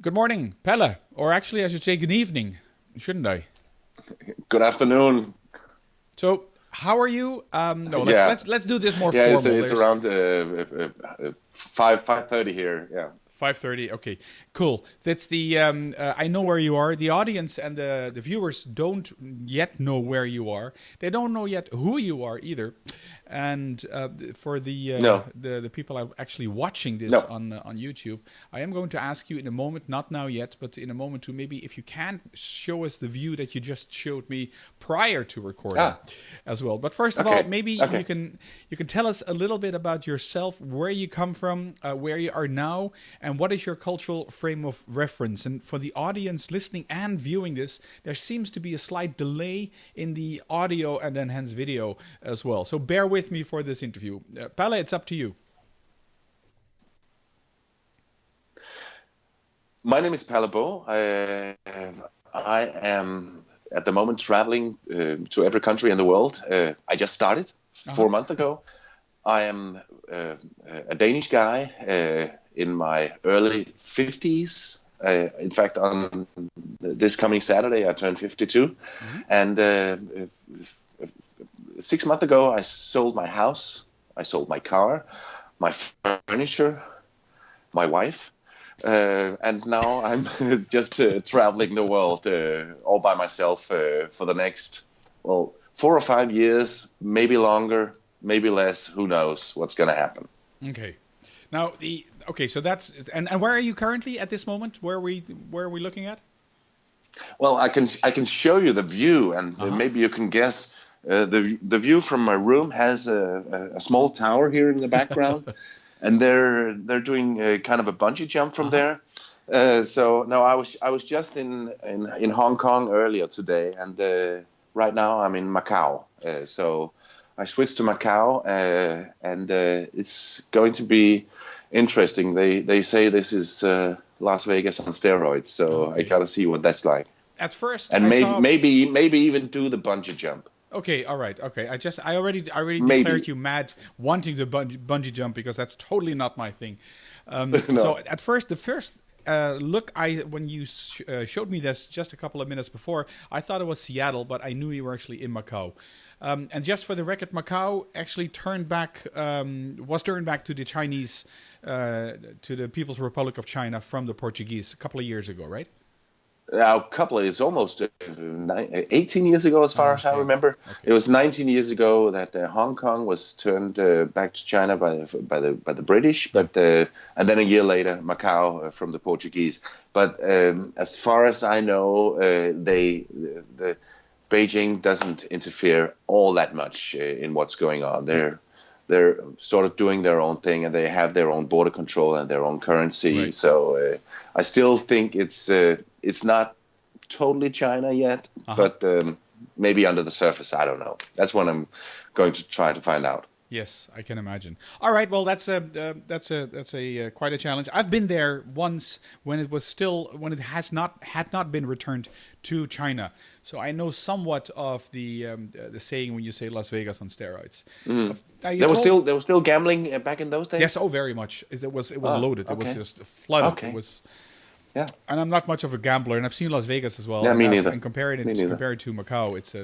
Good morning, Palle. Or actually, I should say good evening, shouldn't I? Good afternoon. So, how are you? No, let's Yeah, let's let's do this more yeah. It's formal. it's There's around 5:30 here. Yeah. 5:30. Okay, cool. That's the. I know where you are. The audience and the viewers don't yet know where you are. They don't know yet who you are either. And for No, the people are actually watching this no. on YouTube, I am going to ask you in a moment, not now yet, but in a moment to maybe if you can show us the view that you just showed me prior to recording Ah, as well. But first of all, okay, maybe okay. you can tell us a little bit about yourself, where you come from, where you are now, and what is your cultural frame of reference. And for the audience listening and viewing this, there seems to be a slight delay in the audio and then hence video as well. So bear with me for this interview. Palle, it's up to you. My name is Palle Bo. I am at the moment traveling to every country in the world. I just started Uh-huh. 4 months ago. I am a Danish guy in my early 50s. In fact, on this coming Saturday, I turn 52. Hmm. And 6 months ago, I sold my house, I sold my car, my furniture, my wife. And now I'm just traveling the world all by myself for the next, well, 4 or 5 years, maybe longer, maybe less. Who knows what's going to happen? Okay. Now so that's and where are you currently at this moment? Where are we looking at? Well, I can show you the view, and Uh-huh. maybe you can guess. The view from my room has a small tower here in the background, and they're doing kind of a bungee jump from Uh-huh. there. So no, I was just in Hong Kong earlier today, and right now I'm in Macau. So I switched to Macau, and it's going to be interesting. They say this is Las Vegas on steroids, so I Okay. gotta see what that's like, At first and I maybe saw. maybe even do the bungee jump. Okay, all right, okay. I already declared Maybe. you mad wanting to bungee jump because that's totally not my thing. So No. at first, the first look, when you showed me this just a couple of minutes before, I thought it was Seattle, but I knew you were actually in Macau. And just for the record, Macau actually was turned back to the Chinese, to the People's Republic of China from the Portuguese a couple of years ago, right? A couple of, it's almost 18 years ago, as far as I Okay, remember. okay, It was 19 years ago that Hong Kong was turned back to China by the British, yeah, and then a year later, Macau from the Portuguese. But as far as I know, the Beijing doesn't interfere all that much in what's going on. They're sort of doing their own thing, and they have their own border control and their own currency. right. So I still think it's not totally China yet, Uh huh. but maybe under the surface, I don't know. That's what I'm going to try to find out. Yes, I can imagine. All right, well, that's a quite a challenge. I've been there once when it had not been returned to China, so I know somewhat of the saying when you say Las Vegas on steroids. You told. There was still gambling back in those Yes, days. oh, very much. It was Oh, loaded. It was okay, just flooded. It okay, was, yeah, and I'm not much of a gambler, and I've seen Las Vegas as well, yeah. and Me neither. and comparing Me it neither. compared to Macau, it's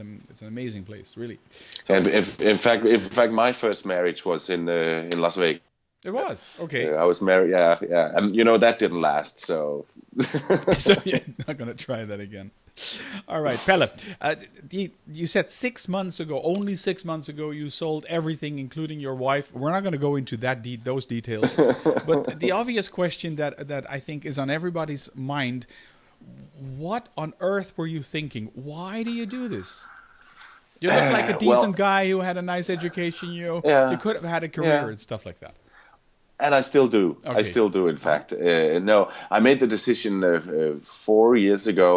an amazing place, really. So And in fact, my first marriage was in Las Vegas. it was okay. I was married, yeah, and that didn't last. So, So you're not gonna try that again. All right, Pelle. You said 6 months ago, only 6 months ago, you sold everything, including your wife. We're not going to go into those details, but the obvious question that I think is on everybody's mind: what on earth were you thinking? Why do you do this? You look like a well, decent guy who had a nice education. You yeah, could have had a career yeah. and stuff like that. And I still do. I Okay. still do, in Uh-huh. fact. No, I made the decision 4 years ago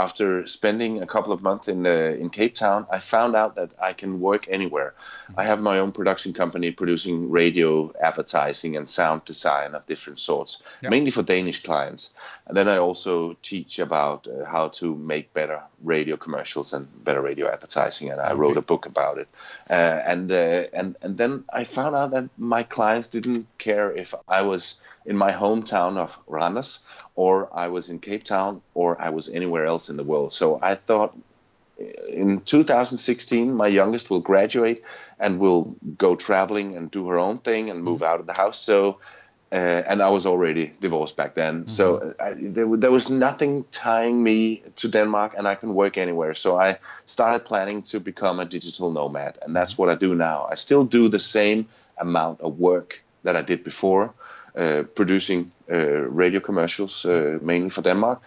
after spending a couple of months in Cape Town. I found out that I can work anywhere. I have my own production company producing radio advertising and sound design of different sorts, Yeah. mainly for Danish clients. And then I also teach about how to make better radio commercials and better radio advertising. And I wrote Okay. a book about it. And then I found out that my clients didn't care if I was in my hometown of Randers, or I was in Cape Town, or I was anywhere else in the world. So I thought in 2016, my youngest will graduate and will go traveling and do her own thing and move out of the house. So, and I was already divorced back then. So there was nothing tying me to Denmark, and I can work anywhere. So I started planning to become a digital nomad, and that's what I do now. I still do the same amount of work that I did before, producing radio commercials, mainly for Denmark.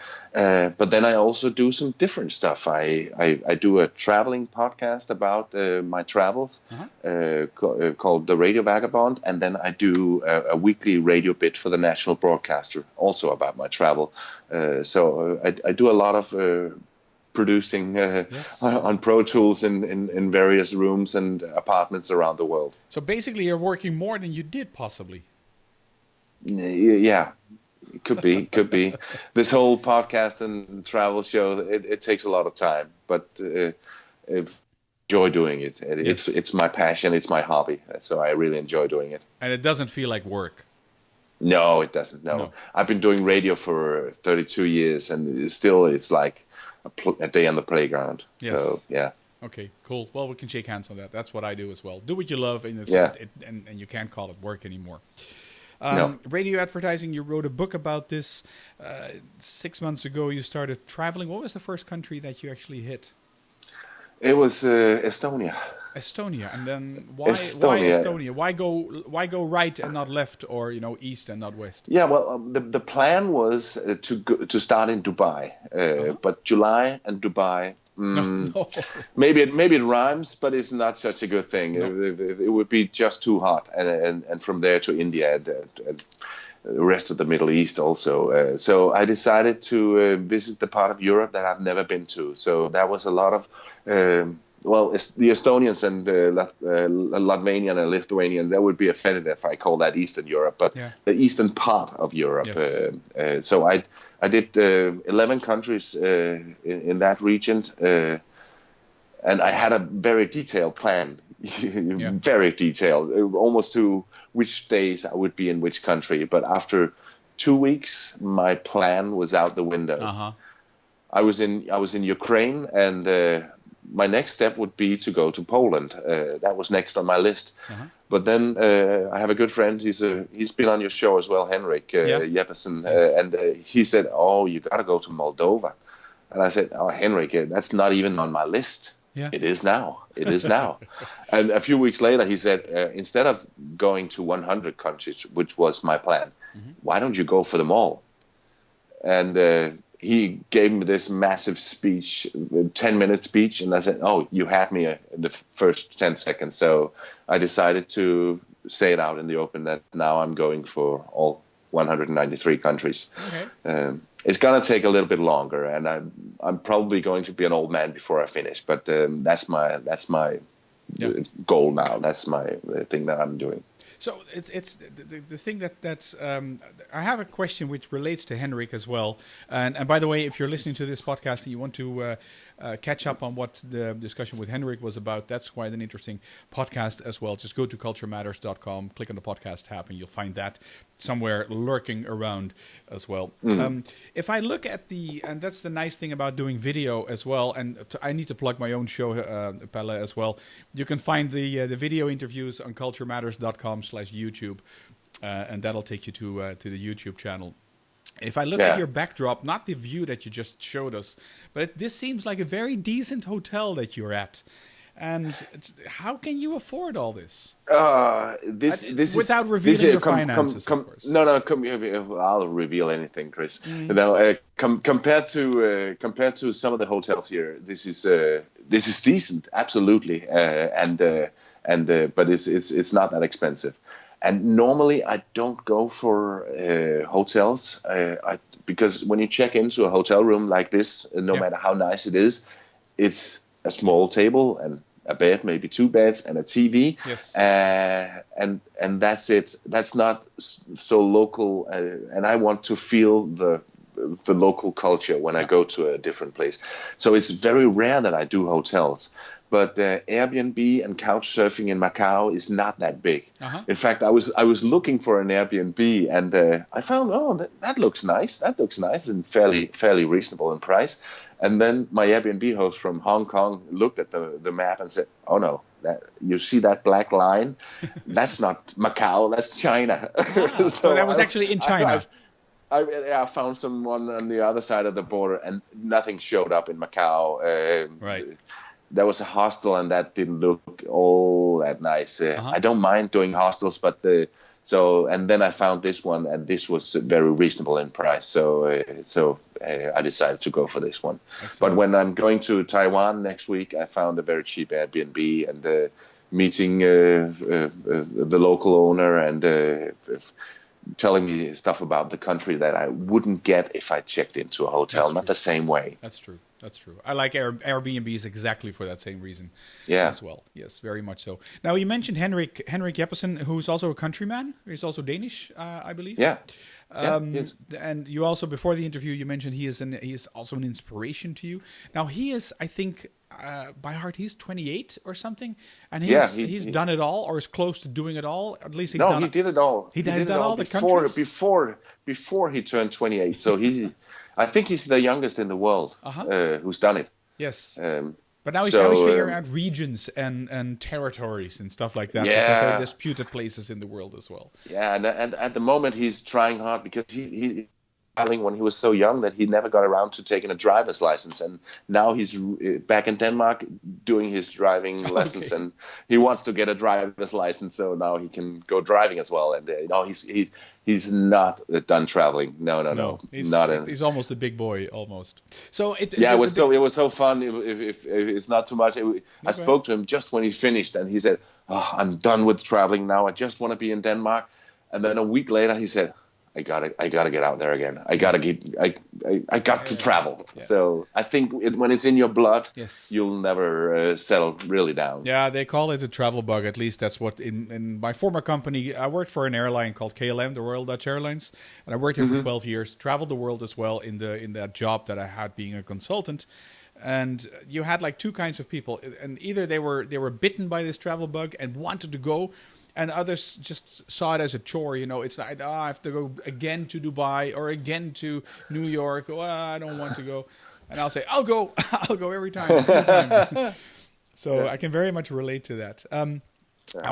But then I also do some different stuff. I do a traveling podcast about my travels called The Radio Vagabond. And then I do a weekly radio bit for the national broadcaster, also about my travel. So I do a lot of producing on Pro Tools in various rooms and apartments around the world. So basically you're working more than you did possibly. Yeah, could be. This whole podcast and travel show, it takes a lot of time, but I enjoy doing it. It's my passion, it's my hobby, so I really enjoy doing it. And it doesn't feel like work. No, it doesn't. No. I've been doing radio for 32 years, and it's like a day on the playground. Yes. So yeah. Okay, cool. Well, we can shake hands on that. That's what I do as well. Do what you love, and and you can't call it work anymore. No. Radio advertising, you wrote a book about this. 6 months ago, you started traveling. What was the first country that you actually hit? It was Estonia. Estonia, and then why Estonia? Why go right and not left, or east and not west? Yeah, well, the plan was to start in Dubai, but July and Dubai. No. Maybe it rhymes, but it's not such a good thing. No. It would be just too hot, and from there to India and the rest of the Middle East also. So I decided to visit the part of Europe that I've never been to. So that was a lot of the Estonians and Latvian and Lithuanian, they would be offended if I call that Eastern Europe, but the eastern part of Europe. Yes. So I did 11 countries in that region, and I had a very detailed plan, very detailed, almost to which days I would be in which country. But after 2 weeks, my plan was out the window. I was in Ukraine, and my next step would be to go to Poland. That was next on my list. But then I have a good friend. He's been on your show as well, Henrik Jeppesen, and he said, "Oh, you got to go to Moldova." And I said, "Oh, Henrik, that's not even on my list." Yeah. It is now. It is now. And a few weeks later, he said, instead of going to 100 countries, which was my plan, why don't you go for them all? And he gave me this massive speech, 10-minute speech, and I said, "Oh, you had me in the first 10 seconds." So I decided to say it out in the open that now I'm going for all 193 countries. Okay. It's gonna take a little bit longer, and I'm probably going to be an old man before I finish. But that's my goal now. That's my thing that I'm doing. So it's the thing that's I have a question which relates to Henrik as well. And by the way, if you're listening to this podcast and you want to catch up on what the discussion with Henrik was about, that's quite an interesting podcast as well. Just go to culturematters.com, click on the podcast tab, and you'll find that somewhere lurking around as well. If I look at and that's the nice thing about doing video as well, and I need to plug my own show, Palle, as well. You can find the video interviews on culturematters.com/YouTube, and that'll take you to the YouTube channel. If I look at your backdrop, not the view that you just showed us, but this seems like a very decent hotel that you're at. And how can you afford all this? This without revealing your finances, of course. No, I'll reveal anything, Chris. Compared to some of the hotels here, this is decent, absolutely, but it's not that expensive. And normally I don't go for hotels because when you check into a hotel room like this, no matter how nice it is, it's a small table and a bed, maybe 2 beds and a TV. Yes. And that's it. That's not so local. And I want to feel the the local culture when I go to a different place. So it's very rare that I do hotels. But Airbnb and couch surfing in Macau is not that big. In fact, I was looking for an Airbnb, and I found that looks nice. That looks nice and fairly reasonable in price. And then my Airbnb host from Hong Kong looked at the map and said, "Oh no, you see that black line? That's not Macau. That's China." So that was actually in China. I found someone on the other side of the border, and nothing showed up in Macau. Right. There was a hostel, and that didn't look all that nice. I don't mind doing hostels, but and then I found this one, and this was very reasonable in price. So I decided to go for this one. Excellent. But when I'm going to Taiwan next week, I found a very cheap Airbnb, and meeting the local owner and telling me stuff about the country that I wouldn't get if I checked into a hotel. Not the same way. That's true. That's true. I like Airbnbs exactly for that same reason. Yeah. As well. Yes, very much so. Now, you mentioned Henrik Jeppesen, who's also a countryman. He's also Danish, I believe. Yeah. Yes. And you also, before the interview, you mentioned he is also an inspiration to you. Now, he is, I think, by heart, he's 28 or something, and he's done it all, or is close to doing it all. At least he did it all. He did all before he turned 28. So I think he's the youngest in the world who's done it. Yes. But now he's figuring out regions and territories and stuff like that. Yeah. Because they're disputed places in the world as well. Yeah, and at the moment he's trying hard because he when he was so young that he never got around to taking a driver's license, and now he's back in Denmark doing his driving lessons, and he wants to get a driver's license so now he can go driving as well. And he's not done traveling. No. He's almost a big boy almost. So it was so fun. If it's not too much, I spoke to him just when he finished, and he said, "I'm done with traveling now. I just want to be in Denmark." And then a week later, he said, I gotta get out there again. I got to travel. Yeah. So I think when it's in your blood, you'll never settle really down. Yeah, they call it a travel bug. At least that's what in my former company, I worked for an airline called KLM, the Royal Dutch Airlines, and I worked here for 12 years. Traveled the world as well in that job that I had being a consultant. And you had like two kinds of people, and either they were bitten by this travel bug and wanted to go. And others just saw it as a chore, It's like, I have to go again to Dubai or again to New York. Well, I don't want to go. And I'll say, I'll go every time. So I can very much relate to that. I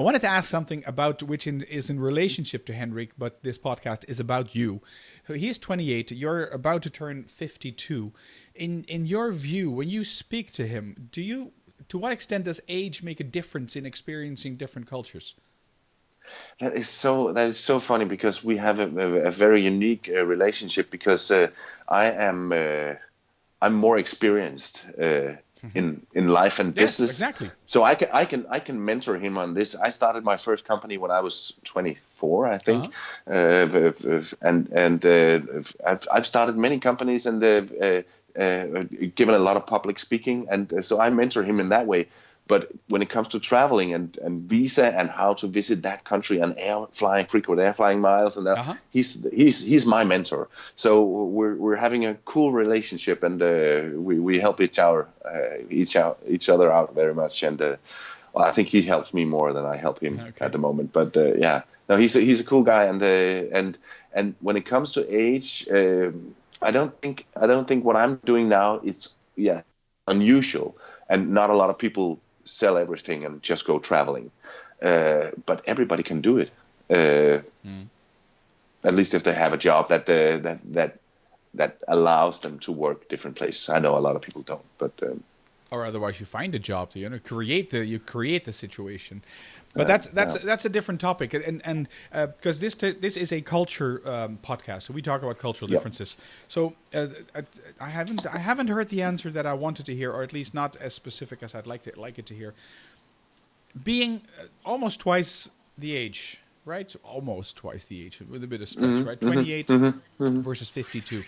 wanted to ask something about which is in relationship to Henrik, but this podcast is about you. He's 28. You're about to turn 52. In your view, when you speak to him, to what extent does age make a difference in experiencing different cultures? That is so funny because we have a very unique relationship because I'm more experienced in life and business. Yes, exactly. So I can mentor him on this. I started my first company when I was 24, I think, and I've started many companies and given a lot of public speaking, and so I mentor him in that way. But when it comes to traveling and visa and how to visit that country and frequent air flying miles and that, he's my mentor. So we're having a cool relationship, and we help each other out very much. And I think he helps me more than I help him at the moment. But he's a cool guy. And when it comes to age, I don't think what I'm doing now is unusual, and not a lot of people sell everything and just go traveling, but everybody can do it. At least if they have a job that allows them to work different places. I know a lot of people don't, but or otherwise you find a job to create the situation. But that's a different topic, and because this is a culture podcast, so we talk about cultural differences. So I haven't heard the answer that I wanted to hear, or at least not as specific as I'd like it to hear. Being almost twice the age, right? Almost twice the age, with a bit of stretch, right? 28 versus 52.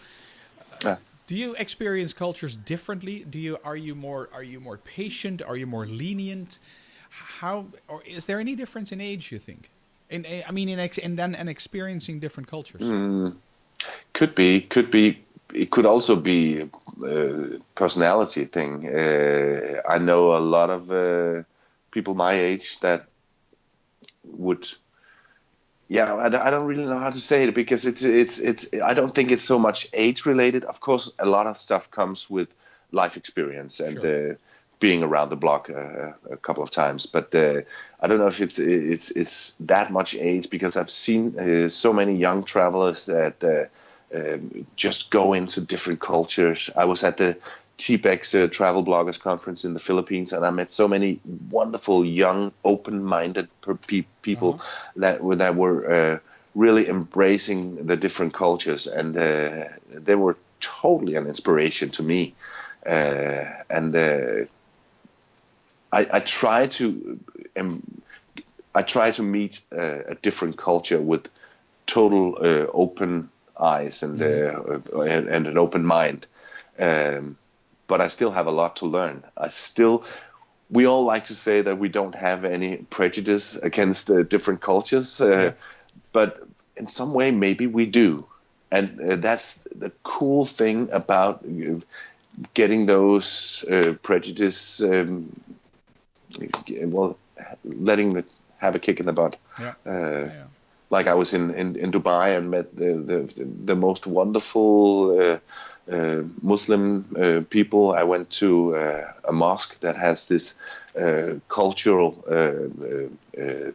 Do you experience cultures differently? Are you more patient? Are you more lenient? Or is there any difference in age, you think? And experiencing different cultures? Could be. it could also be a personality thing. I know a lot of people my age that would. Yeah, I don't really know how to say it because it's. I don't think it's so much age related. Of course, a lot of stuff comes with life experience and Sure. being around the block a couple of times. But I don't know if it's that much age because I've seen so many young travelers that just go into different cultures. I was at the TBEX Travel Bloggers Conference in the Philippines, and I met so many wonderful, young, open-minded people that were really embracing the different cultures, and they were totally an inspiration to me. I try to meet a different culture with total open eyes and an open mind. But I still have a lot to learn. We all like to say that we don't have any prejudice against different cultures, but in some way maybe we do. And that's the cool thing about getting those prejudice, letting it have a kick in the butt. Like I was in Dubai and met the most wonderful Muslim people. I went to a mosque that has this cultural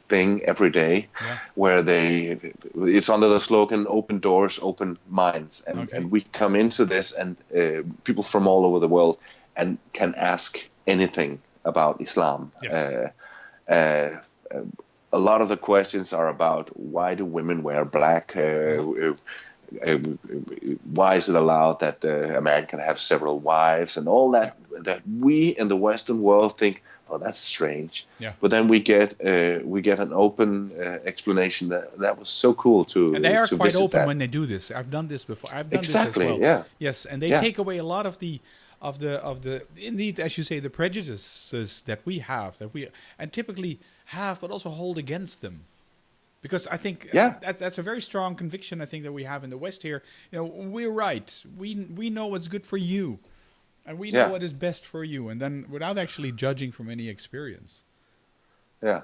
thing every day, where it's under the slogan "Open doors, open minds," and we come into this, and people from all over the world and can ask anything about Islam. Yes. A lot of the questions are about why do women wear black? Why is it allowed that a man can have several wives and all that? That we in the Western world think, oh, that's strange. But then we get an open explanation that was so cool to. And they are to quite visit open that. when they do this. I've done this before. I've done Exactly, this as well. yeah. Yes, and they take away a lot of the indeed, as you say, the prejudices that we have, and typically have, but also hold against them. Because I think that's a very strong conviction, I think, that we have in the West here. You know, we're right. We know what's good for you, and we know what is best for you, and then without actually judging from any experience. Yeah.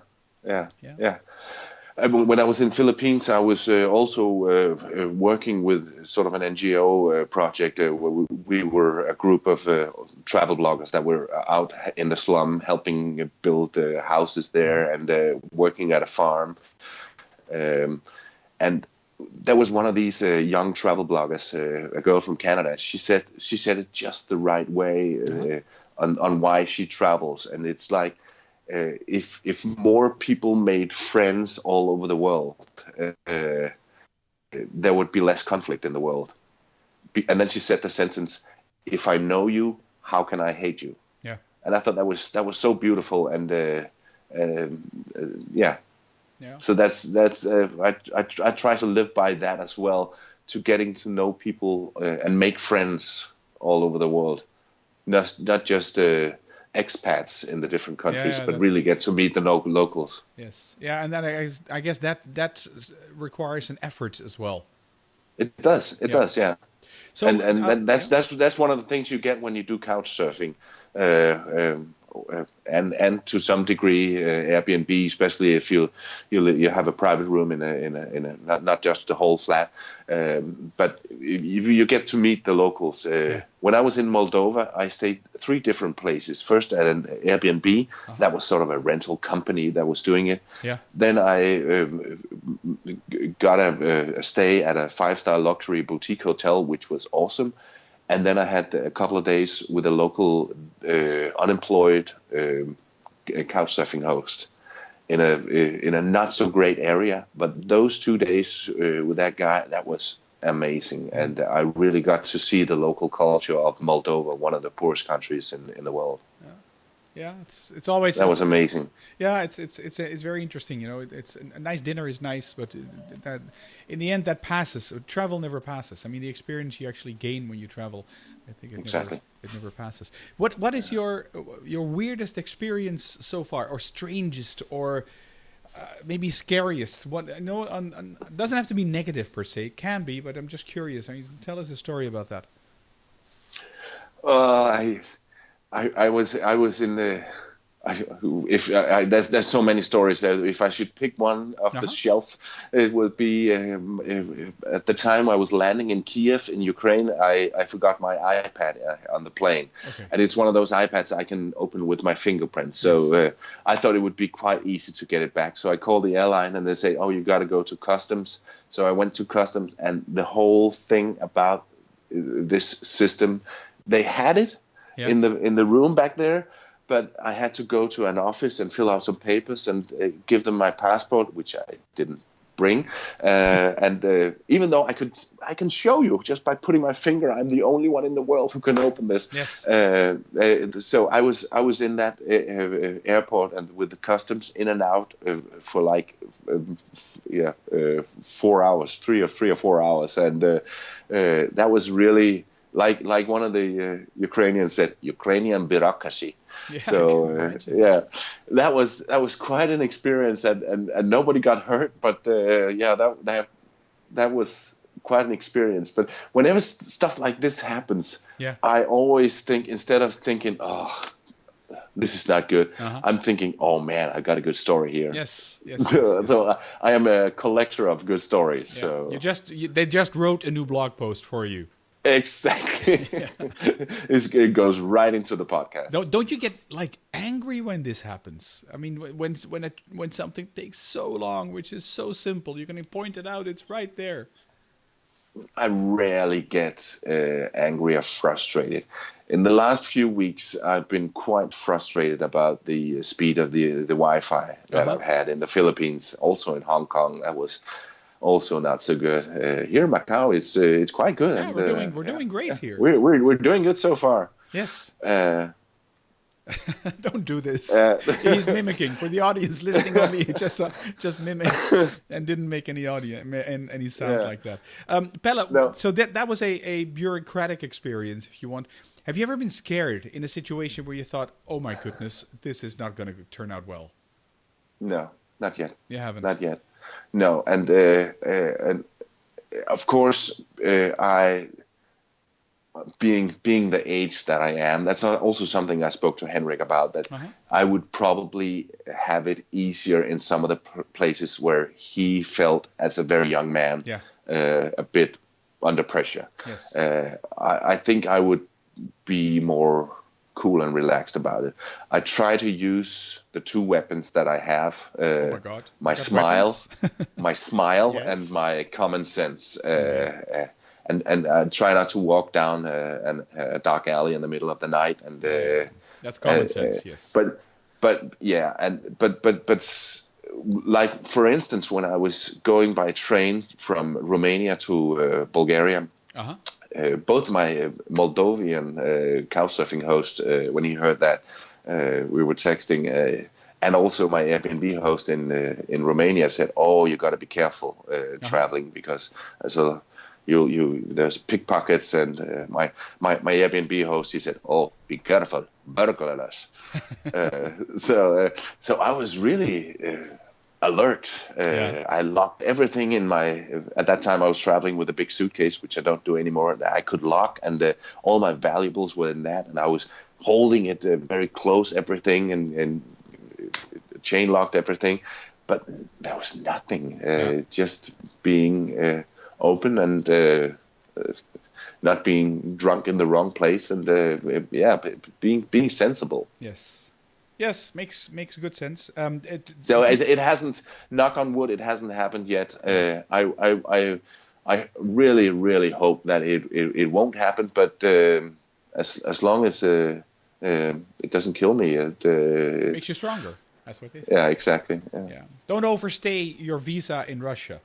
When I was in Philippines, I was also working with sort of an NGO project where we were a group of travel bloggers that were out in the slum helping build houses there and working at a farm. And there was one of these young travel bloggers, a girl from Canada. She said it just the right way on why she travels, and it's like. If more people made friends all over the world, there would be less conflict in the world. And then she said the sentence, "If I know you, how can I hate you?" Yeah. And I thought that was so beautiful, and So that's I try to live by that as well, to getting to know people and make friends all over the world, not just. Expats in the different countries, but really get to meet the locals. Yes, and then I guess that requires an effort as well. It does, yeah. So, and that's one of the things you get when you do couch surfing, and to some degree Airbnb, especially if you have a private room in a not just the whole flat, but you get to meet the locals. When I was in Moldova, I stayed 3 different places. First at an Airbnb, that was sort of a rental company that was doing it. Then I got a stay at a 5-star luxury boutique hotel, which was awesome. And then I had a couple of days with a local unemployed couch surfing host in a not so great area. But those 2 days with that guy, that was amazing, and I really got to see the local culture of Moldova, one of the poorest countries in the world. Yeah, it's always that was amazing. Yeah, it's very interesting. You know, it's a nice dinner is nice, but that in the end that passes. Travel never passes. I mean, the experience you actually gain when you travel, I think it never passes. What is your weirdest experience so far, or strangest, or maybe scariest? What I know, it doesn't have to be negative per se. It can be, but I'm just curious. I mean, tell us a story about that. I I was in the. There's so many stories that if I should pick one off the shelf, it would be at the time I was landing in Kiev in Ukraine. I forgot my iPad on the plane, and it's one of those iPads I can open with my fingerprint. So I thought it would be quite easy to get it back. So I called the airline and they say, "Oh, you got to go to customs." So I went to customs, and the whole thing about this system, they had it in the room back there. But I had to go to an office and fill out some papers and give them my passport, which I didn't bring. And even though I can show you just by putting my finger, I'm the only one in the world who can open this. Yes. So I was in that airport and with the customs in and out for like 4 hours, three or 4 hours, and that was really. Like one of the Ukrainians said, Ukrainian bureaucracy. Yeah, so that was quite an experience, and nobody got hurt. But that was quite an experience. But whenever stuff like this happens, I always think, instead of thinking, "Oh, this is not good," I'm thinking, "Oh man, I got a good story here." Yes. So I am a collector of good stories. Yeah. So they just wrote a new blog post for you. Exactly. It goes right into the podcast. Don't you get like angry when this happens? I mean, when something takes so long, which is so simple, you're going to point it out. It's right there. I rarely get angry or frustrated. In the last few weeks, I've been quite frustrated about the speed of the Wi-Fi that I've had in the Philippines, also in Hong Kong. That was also not so good. Here in Macau, it's quite good. Yeah, and, we're doing great here. We're doing good so far. Yes. Don't do this. He's mimicking for the audience listening on me. He just mimicked and didn't make any audio and any sound like that. Palle, no. So that was a bureaucratic experience, if you want. Have you ever been scared in a situation where you thought, "Oh my goodness, this is not going to turn out well"? No, not yet. You haven't. Not yet. No, and of course, I being the age that I am, that's also something I spoke to Henrik about, that I would probably have it easier in some of the places where he felt as a very young man a bit under pressure. Yes. I think I would be more cool and relaxed about it. I try to use the two weapons that I have. Oh my God. My smile, Yes. and my common sense. And I try not to walk down a dark alley in the middle of the night. And that's common sense. Yes. But like, for instance, when I was going by train from Romania to Bulgaria. Both my Moldovan couchsurfing host, when he heard that, we were texting, and also my Airbnb host in Romania said, "Oh, you got to be careful traveling, because there's pickpockets." And my Airbnb host, he said, "Oh, be careful, burglars." So I was really alert. I locked everything in at that time I was traveling with a big suitcase, which I don't do anymore. I could lock, and all my valuables were in that, and I was holding it very close, everything, and chain locked everything, but there was nothing. Just being open and not being drunk in the wrong place, and being sensible. Yes, makes good sense. So it hasn't, knock on wood, it hasn't happened yet. I really, really hope that it won't happen. But as long as it doesn't kill me, it makes you stronger. That's what they say. Yeah, exactly. Yeah. Don't overstay your visa in Russia.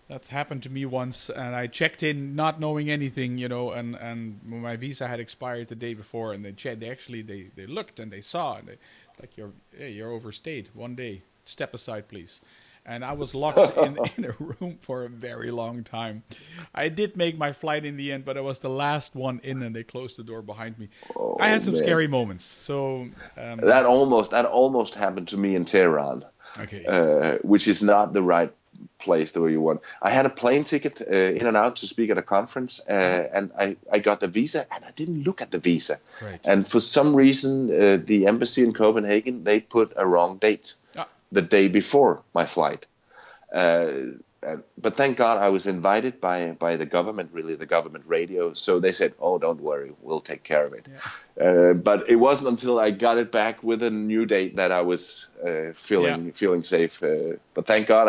That's happened to me once, and I checked in not knowing anything, and my visa had expired the day before, and they looked and they saw, and you're overstayed 1 day. Step aside, please. And I was locked in a room for a very long time. I did make my flight in the end, but I was the last one in, and they closed the door behind me. Oh, I had some scary moments. So that almost happened to me in Tehran. Okay. Which is not the right place the way you want. I had a plane ticket in and out to speak at a conference, and I got the visa, and I didn't look at the visa. Right. And for some reason, the embassy in Copenhagen, they put a wrong date the day before my flight. But thank God I was invited by the government, really the government radio. So they said, "Oh, don't worry, we'll take care of it." Yeah. But it wasn't until I got it back with a new date that I was feeling safe. But thank God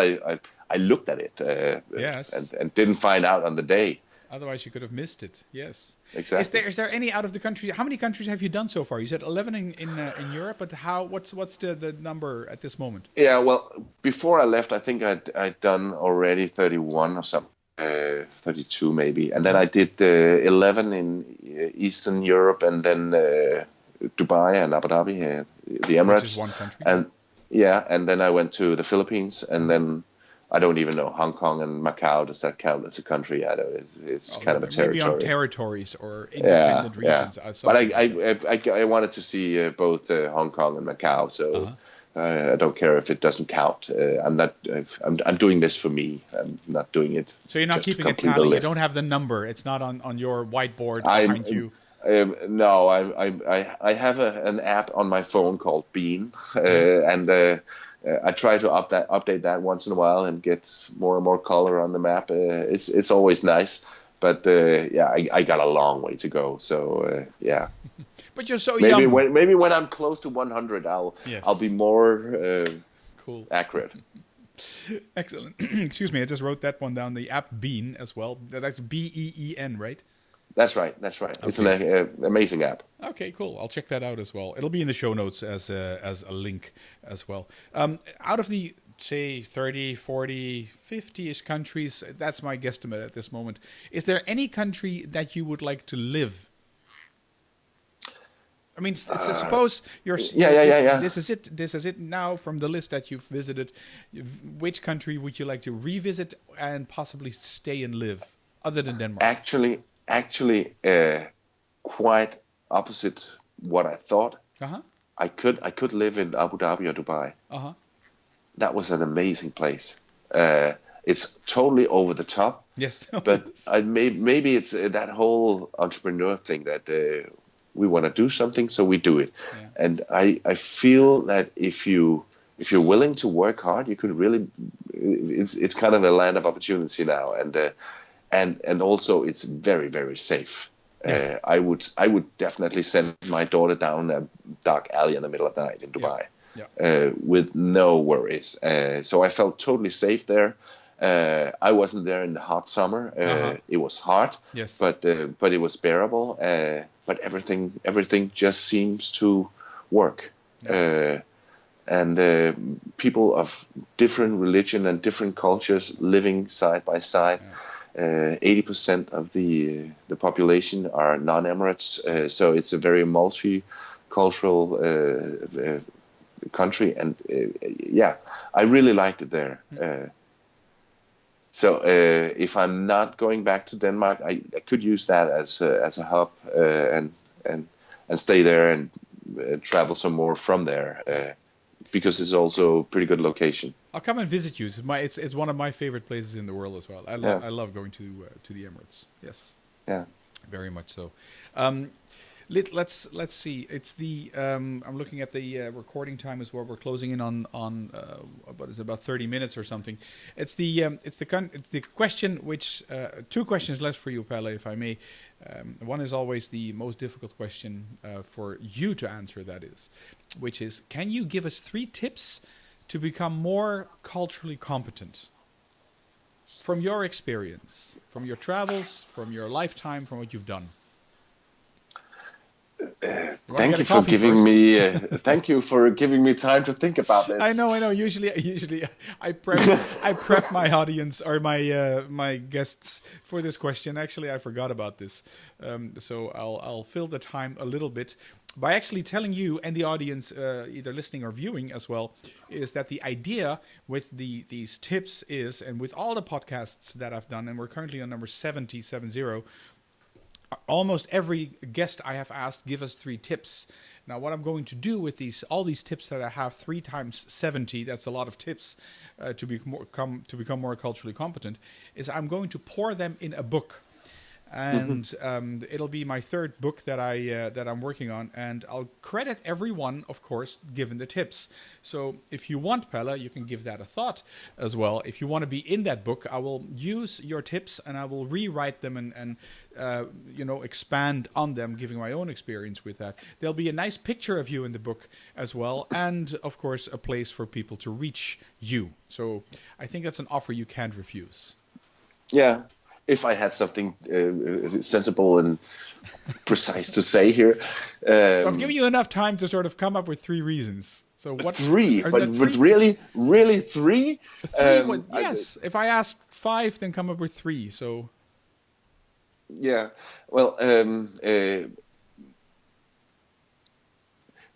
I looked at it and didn't find out on the day. Otherwise, you could have missed it. Yes, exactly. Is there any out of the country? How many countries have you done so far? You said 11 in Europe, but what's the number at this moment? Yeah, well, before I left, I think I'd done already 31 or something, 32 maybe, and then I did 11 in Eastern Europe, and then Dubai and Abu Dhabi, the Emirates. Which is one country. And then I went to the Philippines, and then. I don't even know, Hong Kong and Macau, does that count as a country? I don't. It's kind of a territory. Maybe on territories or independent regions. Yeah. But I wanted to see both Hong Kong and Macau, so I don't care if it doesn't count. I'm doing this for me. I'm not doing it. So you're not keeping a tally. You don't have the number. It's not on your whiteboard behind you. No, I have an app on my phone called Bean, and. I try to update that once in a while and get more and more color on the map. It's always nice, but I got a long way to go. So yeah. But you're so young. Maybe when I'm close to 100, I'll be more cool, accurate. Excellent. Excuse me, I just wrote that one down. The app Bean as well. That's BEEN, right? That's right. Okay. It's an amazing app. Okay, cool. I'll check that out as well. It'll be in the show notes as a link as well. Out of the, say, 30, 40, 50-ish countries, that's my guesstimate at this moment. Is there any country that you would like to live? I mean, suppose you're... This is it now from the list that you've visited. Which country would you like to revisit and possibly stay and live, other than Denmark? Actually, quite opposite what I thought. I could live in Abu Dhabi or Dubai. That was an amazing place. It's totally over the top. Yes, but maybe it's that whole entrepreneur thing that we want to do something, so we do it. Yeah. And I feel that if you're willing to work hard, you could really. It's kind of a land of opportunity now, and also it's very, very safe. Yeah. I would definitely send my daughter down a dark alley in the middle of the night in Dubai, with no worries. So I felt totally safe there. I wasn't there in the hot summer. It was hot, yes, but it was bearable. But everything just seems to work. Yeah. And people of different religion and different cultures living side by side. Yeah. 80% of the population are non-Emirates, so it's a very multicultural country, and I really liked it there. So if I'm not going back to Denmark, I could use that as a hub and stay there and travel some more from there. Because it's also a pretty good location. I'll come and visit you. It's one of my favorite places in the world as well. I love going to the Emirates. Yes. Yeah. Very much so. Let's see. It's the I'm looking at the recording time as well. We're closing in on about 30 minutes or something. It's the question which two questions left for you, Palle, if I may. One is always the most difficult question for you to answer. That is, which is, can you give us 3 tips to become more culturally competent? From your experience, from your travels, from your lifetime, from what you've done. Thank you for giving me. Thank you for giving me time to think about this. I know. Usually, I prep my audience or my guests for this question. Actually, I forgot about this, so I'll fill the time a little bit by actually telling you and the audience, either listening or viewing as well, is that the idea with these tips is, and with all the podcasts that I've done, and we're currently on number 70, almost every guest I have asked, give us 3 tips. Now, what I'm going to do with all these tips that I have, 3 times 70, that's a lot of tips to become more culturally competent, is I'm going to pour them in a book. And it'll be my 3rd book that I'm working on, and I'll credit everyone, of course, given the tips. So if you want, Palle, you can give that a thought as well. If you want to be in that book, I will use your tips and I will rewrite them and expand on them, giving my own experience with that. There'll be a nice picture of you in the book as well, and of course a place for people to reach you. So I think that's an offer you can't refuse. Yeah. If I had something sensible and precise to say here. So I've given you enough time to sort of come up with 3 reasons. So what? 3? But really 3? 3 yes. If I ask 5, then come up with 3. So. Yeah. Well,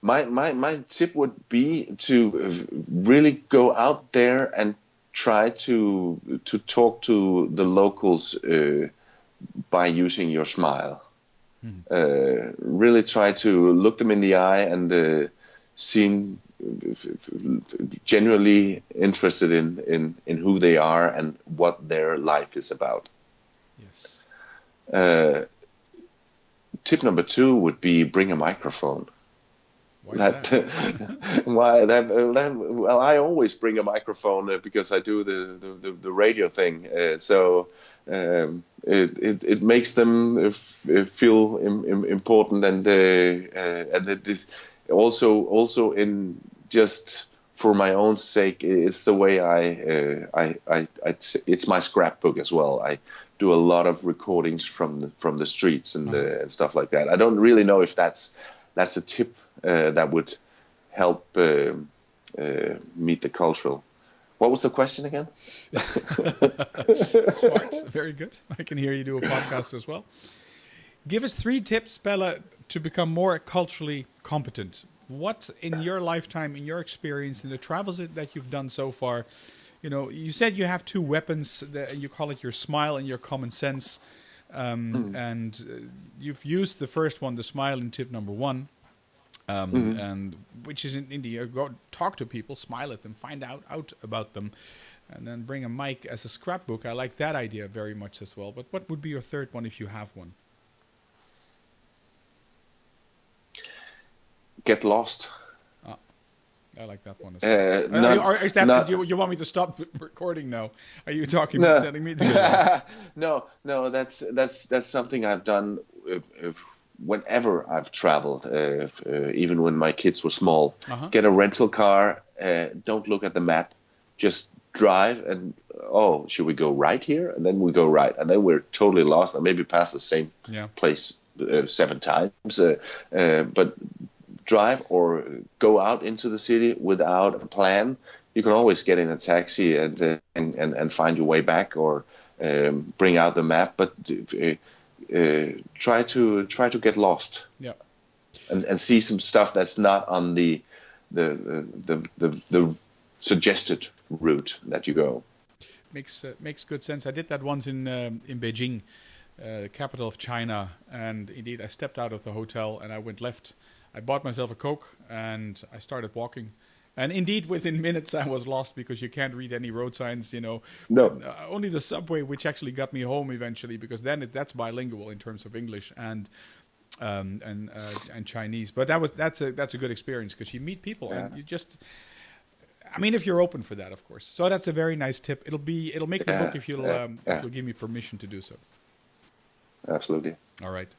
my tip would be to really go out there and try to talk to the locals by using your smile. Really try to look them in the eye and seem genuinely interested in who they are and what their life is about. Yes. Tip number 2 would be bring a microphone. Why is that? Well, I always bring a microphone because I do the radio thing. So it makes them feel important, and it is also in just for my own sake. It's the way it's my scrapbook as well. I do a lot of recordings from the streets and stuff like that. I don't really know if that's a tip that would help meet the cultural. What was the question again? Smart, very good. I can hear you do a podcast as well. Give us 3 tips, Palle, to become more culturally competent. What in your lifetime, in your experience, in the travels that you've done so far, you said you have 2 weapons, you call it your smile and your common sense. And you've used the first one, the smile, in tip number 1. And which is in India, go talk to people, smile at them, find out about them, and then bring a mic as a scrapbook. I like that idea very much as well. But what would be your 3rd one if you have one? Get lost. I like that one as well. Do you want me to stop recording now? Are you telling me to get lost? No, that's something I've done whenever I've traveled, even when my kids were small. Get a rental car, don't look at the map, just drive and, should we go right here? And then we go right, and then we're totally lost and maybe pass the same place 7 times. But drive or go out into the city without a plan. You can always get in a taxi and find your way back, or bring out the map, but try to get lost. Yeah. And see some stuff that's not on the suggested route that you go. Makes good sense. I did that once in Beijing, the capital of China, and indeed I stepped out of the hotel and I went left. I bought myself a Coke and I started walking. And indeed, within minutes, I was lost because you can't read any road signs, No. Only the subway, which actually got me home eventually, because then that's bilingual in terms of English and Chinese. But that's a good experience because you meet people and you just. I mean, if you're open for that, of course. So that's a very nice tip. It'll make the book if you'll give me permission to do so. Absolutely. All right.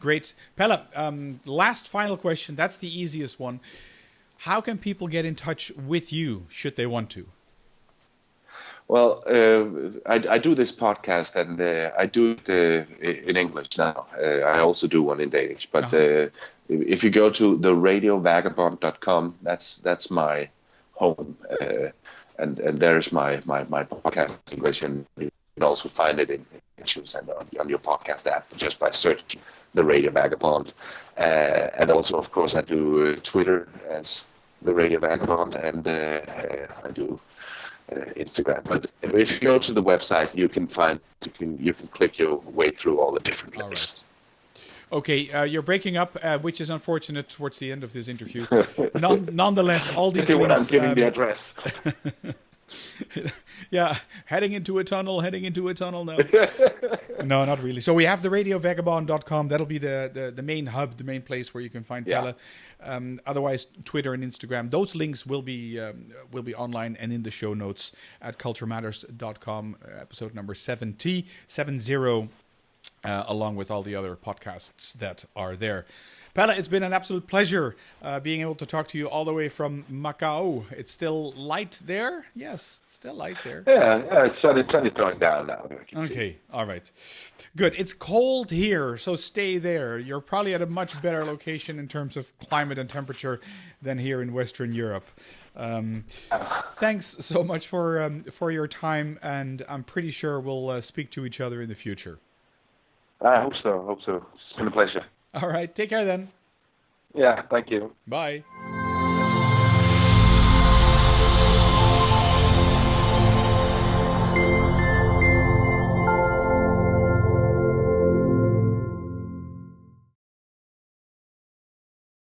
Great. Palle, last final question. That's the easiest one. How can people get in touch with you, should they want to? Well, I do this podcast, and I do it in English now. I also do one in Danish. But if you go to theradiovagabond.com, that's my home. And there's my podcast in English, and you can also find it in iTunes and on your podcast app just by searching The Radio Vagabond. And also, of course, I do Twitter as The Radio Vagabond, and I do Instagram. But if you go to the website, you can click your way through all the different links. Okay, you're breaking up, which is unfortunate towards the end of this interview. Nonetheless, all these See what I'm links. giving the address. Yeah, heading into a tunnel now. No, not really. So we have the radiovagabond.com. That'll be the main hub, the main place where you can find Palle. Otherwise, Twitter and Instagram. Those links will be online and in the show notes at culturematters.com, episode number 70, along with all the other podcasts that are there. Palle, it's been an absolute pleasure being able to talk to you all the way from Macau. It's still light there? Yes, it's still light there. Yeah, it's sunny going down now. Okay, all right. Good. It's cold here, so stay there. You're probably at a much better location in terms of climate and temperature than here in Western Europe. Thanks so much for your time, and I'm pretty sure we'll speak to each other in the future. I hope so. It's been a pleasure. All right. Take care then. Yeah, thank you. Bye.